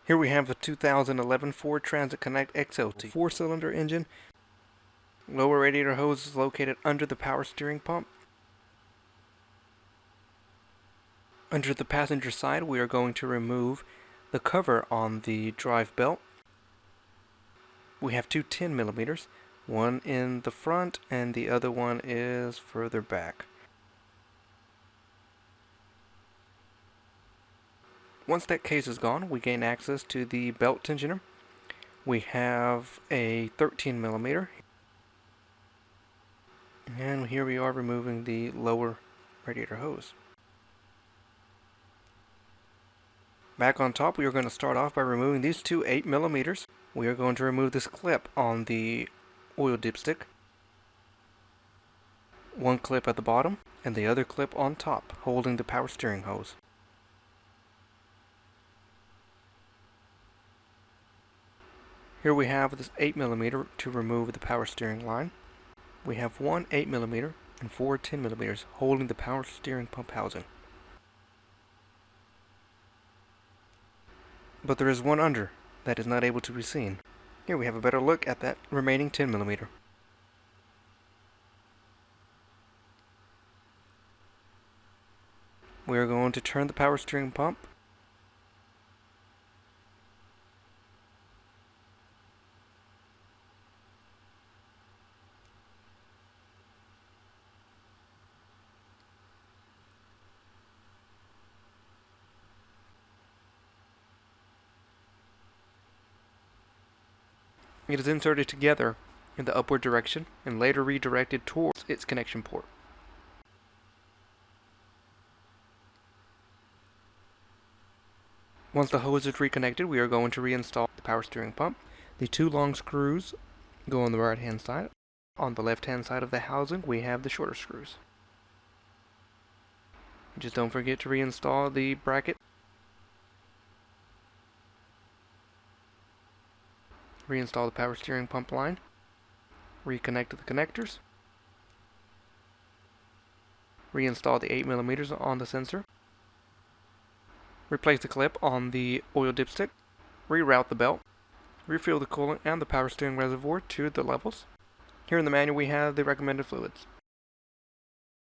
Here we have the 2011 Ford Transit Connect XLT 4-cylinder engine. Lower radiator hose is located under the power steering pump. Under the passenger side, we are going to remove the cover on the drive belt. We have two 10mm, one in the front and the other one is further back. Once that case is gone, we gain access to the belt tensioner. We have a 13mm, and here we are removing the lower radiator hose. Back on top, we are going to start off by removing these two 8mm. We are going to remove this clip on the oil dipstick, one clip at the bottom and the other clip on top, holding the power steering hose. Here we have this 8mm to remove the power steering line. We have one 8mm and four 10mm holding the power steering pump housing. But there is one under that is not able to be seen. Here we have a better look at that remaining 10mm. We are going to turn the power steering pump. It is inserted together in the upward direction and later redirected towards its connection port. Once the hose is reconnected, we are going to reinstall the power steering pump. The two long screws go on the right hand side. On the left hand side of the housing, we have the shorter screws. Just don't forget to reinstall the bracket. Reinstall the power steering pump line. Reconnect the connectors. Reinstall the 8mm on the sensor. Replace the clip on the oil dipstick. Reroute the belt. Refill the coolant and the power steering reservoir to the levels. Here in the manual we have the recommended fluids.